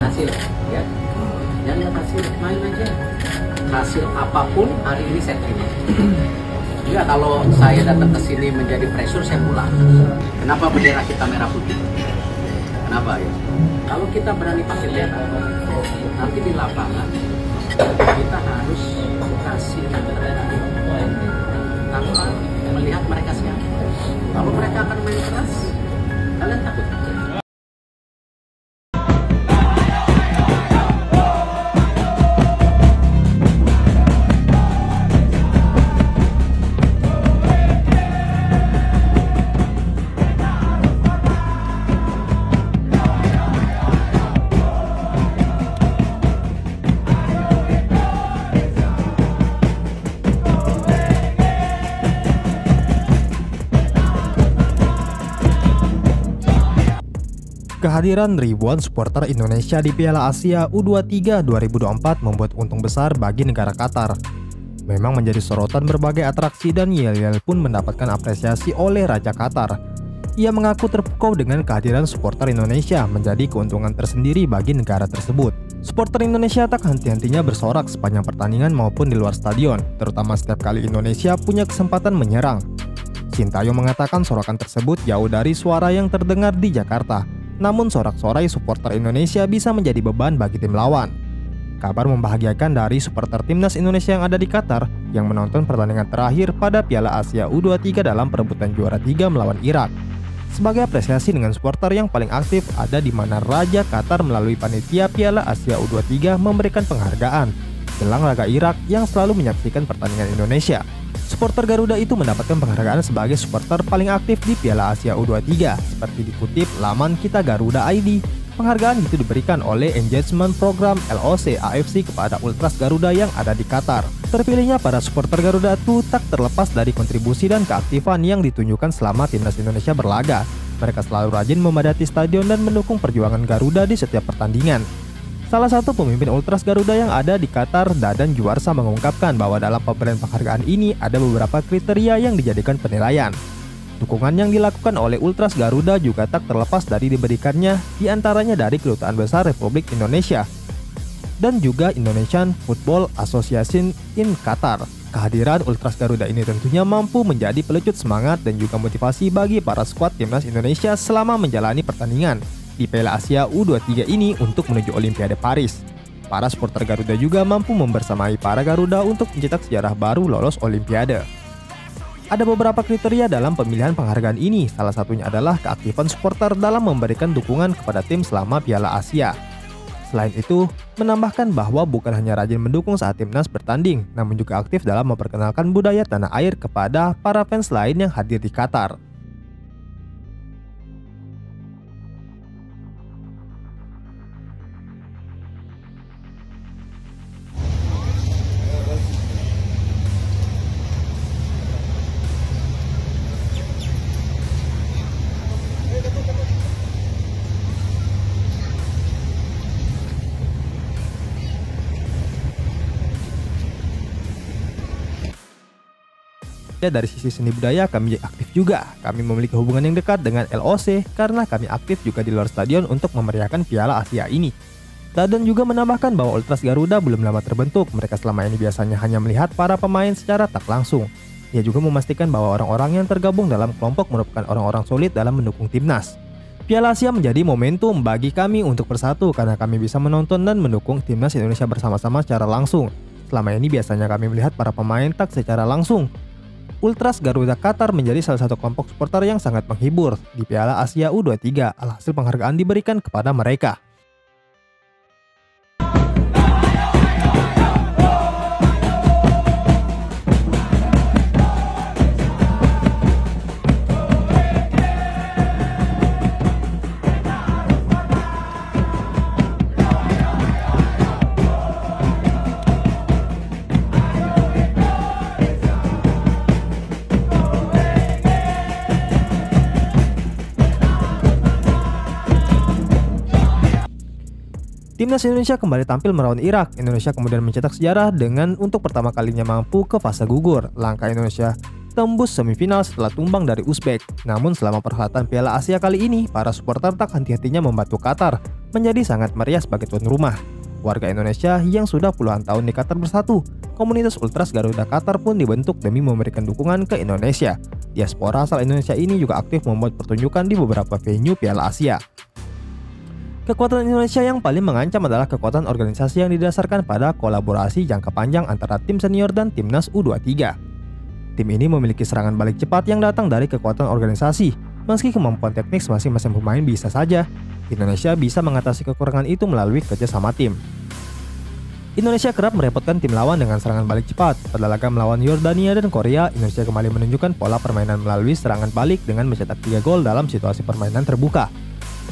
hasil ya, jangan lihat hasil, main aja. Hasil apapun hari ini saya terima. Juga kalau saya datang ke sini menjadi pressure, saya pulang. Kenapa bendera kita merah putih? Kenapa ya? Kalau kita berani pakai bendera, nanti di lapangan kita harus kasih tanpa melihat mereka siapa. Kalau mereka akan main keras, kalian takut. Kehadiran ribuan supporter Indonesia di Piala Asia U23 2024 membuat untung besar bagi negara Qatar. Memang menjadi sorotan berbagai atraksi dan yel-yel pun mendapatkan apresiasi oleh Raja Qatar. Ia mengaku terpukau dengan kehadiran supporter Indonesia menjadi keuntungan tersendiri bagi negara tersebut. Supporter Indonesia tak henti-hentinya bersorak sepanjang pertandingan maupun di luar stadion, terutama setiap kali Indonesia punya kesempatan menyerang. Sintayong mengatakan sorakan tersebut jauh dari suara yang terdengar di Jakarta. Namun sorak-sorai supporter Indonesia bisa menjadi beban bagi tim lawan. Kabar membahagiakan dari supporter timnas Indonesia yang ada di Qatar yang menonton pertandingan terakhir pada Piala Asia U23 dalam perebutan juara 3 melawan Irak. Sebagai apresiasi dengan supporter yang paling aktif ada di mana Raja Qatar melalui panitia Piala Asia U23 memberikan penghargaan jelang laga Irak yang selalu menyaksikan pertandingan Indonesia. Supporter Garuda itu mendapatkan penghargaan sebagai supporter paling aktif di Piala Asia U23 seperti dikutip laman Kita Garuda ID. Penghargaan itu diberikan oleh Engagement Program LOC AFC kepada Ultras Garuda yang ada di Qatar. Terpilihnya para supporter Garuda itu tak terlepas dari kontribusi dan keaktifan yang ditunjukkan selama timnas Indonesia berlaga. Mereka selalu rajin memadati stadion dan mendukung perjuangan Garuda di setiap pertandingan. Salah satu pemimpin Ultras Garuda yang ada di Qatar, Dadan Juarsa, mengungkapkan bahwa dalam pemberian penghargaan ini ada beberapa kriteria yang dijadikan penilaian. Dukungan yang dilakukan oleh Ultras Garuda juga tak terlepas dari diberikannya diantaranya dari Kedutaan Besar Republik Indonesia dan juga Indonesian Football Association in Qatar. Kehadiran Ultras Garuda ini tentunya mampu menjadi pelecut semangat dan juga motivasi bagi para skuad timnas Indonesia selama menjalani pertandingan di Piala Asia U23 ini untuk menuju Olimpiade Paris. Para supporter Garuda juga mampu membersamai para Garuda untuk mencetak sejarah baru lolos Olimpiade. Ada beberapa kriteria dalam pemilihan penghargaan ini, salah satunya adalah keaktifan supporter dalam memberikan dukungan kepada tim selama Piala Asia. Selain itu, menambahkan bahwa bukan hanya rajin mendukung saat timnas bertanding, namun juga aktif dalam memperkenalkan budaya tanah air kepada para fans lain yang hadir di Qatar. Dari sisi seni budaya kami aktif juga. Kami memiliki hubungan yang dekat dengan LOC karena kami aktif juga di luar stadion untuk memeriahkan Piala Asia ini. Dadan juga menambahkan bahwa Ultras Garuda belum lama terbentuk. Mereka selama ini biasanya hanya melihat para pemain secara tak langsung. Ia juga memastikan bahwa orang-orang yang tergabung dalam kelompok merupakan orang-orang solid dalam mendukung timnas. Piala Asia menjadi momentum bagi kami untuk bersatu karena kami bisa menonton dan mendukung timnas Indonesia bersama-sama secara langsung. Selama ini biasanya kami melihat para pemain tak secara langsung. Ultras Garuda Qatar menjadi salah satu kelompok supporter yang sangat menghibur di Piala Asia U23. Alhasil penghargaan diberikan kepada mereka. Timnas Indonesia kembali tampil melawan Irak. Indonesia kemudian mencetak sejarah dengan untuk pertama kalinya mampu ke fase gugur. Langkah Indonesia tembus semifinal setelah tumbang dari Uzbek. Namun selama perhelatan Piala Asia kali ini, para supporter tak henti-hentinya membantu Qatar menjadi sangat meriah sebagai tuan rumah. Warga Indonesia yang sudah puluhan tahun di Qatar bersatu, komunitas Ultras Garuda Qatar pun dibentuk demi memberikan dukungan ke Indonesia. Diaspora asal Indonesia ini juga aktif membuat pertunjukan di beberapa venue Piala Asia. Kekuatan Indonesia yang paling mengancam adalah kekuatan organisasi yang didasarkan pada kolaborasi jangka panjang antara tim senior dan timnas U23. Tim ini memiliki serangan balik cepat yang datang dari kekuatan organisasi. Meski kemampuan teknik masing-masing pemain bisa saja, Indonesia bisa mengatasi kekurangan itu melalui kerjasama tim. Indonesia kerap merepotkan tim lawan dengan serangan balik cepat. Pada laga melawan Yordania dan Korea, Indonesia kembali menunjukkan pola permainan melalui serangan balik dengan mencetak 3 gol dalam situasi permainan terbuka.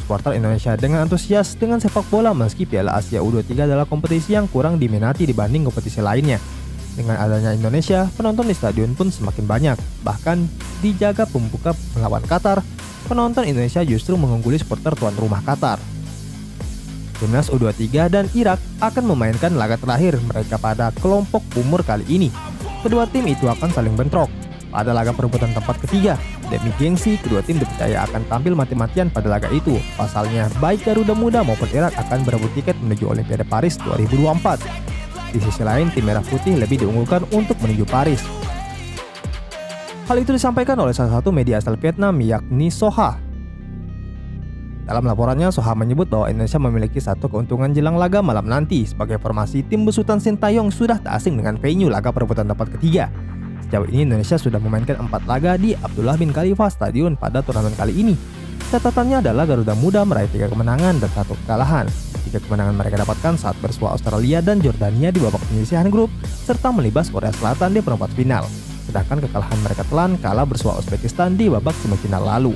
Supporter Indonesia dengan antusias dengan sepak bola meski Piala Asia U23 adalah kompetisi yang kurang diminati dibanding kompetisi lainnya. Dengan adanya Indonesia, penonton di stadion pun semakin banyak. Bahkan di jaga pembuka melawan Qatar, penonton Indonesia justru mengungguli supporter tuan rumah Qatar. Timnas U23 dan Irak akan memainkan laga terakhir mereka pada kelompok umur kali ini. Kedua tim itu akan saling bentrok pada laga perebutan tempat ketiga. Demi gengsi, kedua tim dipercaya akan tampil mati-matian pada laga itu. Pasalnya, baik Garuda Muda maupun Irak akan berebut tiket menuju Olimpiade Paris 2024. Di sisi lain, tim Merah Putih lebih diunggulkan untuk menuju Paris. Hal itu disampaikan oleh salah satu media asal Vietnam, yakni Soha. Dalam laporannya, Soha menyebut bahwa Indonesia memiliki satu keuntungan jelang laga malam nanti. Sebagai formasi, tim besutan Sintayong sudah tak asing dengan venue laga perebutan tempat ketiga. Sejauh ini Indonesia sudah memainkan 4 laga di Abdullah bin Khalifa Stadium pada turnamen kali ini. Catatannya adalah Garuda Muda meraih 3 kemenangan dan 1 kekalahan. 3 kemenangan mereka dapatkan saat bersua Australia dan Jordania di babak penyisihan grup, serta melibas Korea Selatan di perempat final. Sedangkan kekalahan mereka telan kalah bersua Uzbekistan di babak semifinal lalu.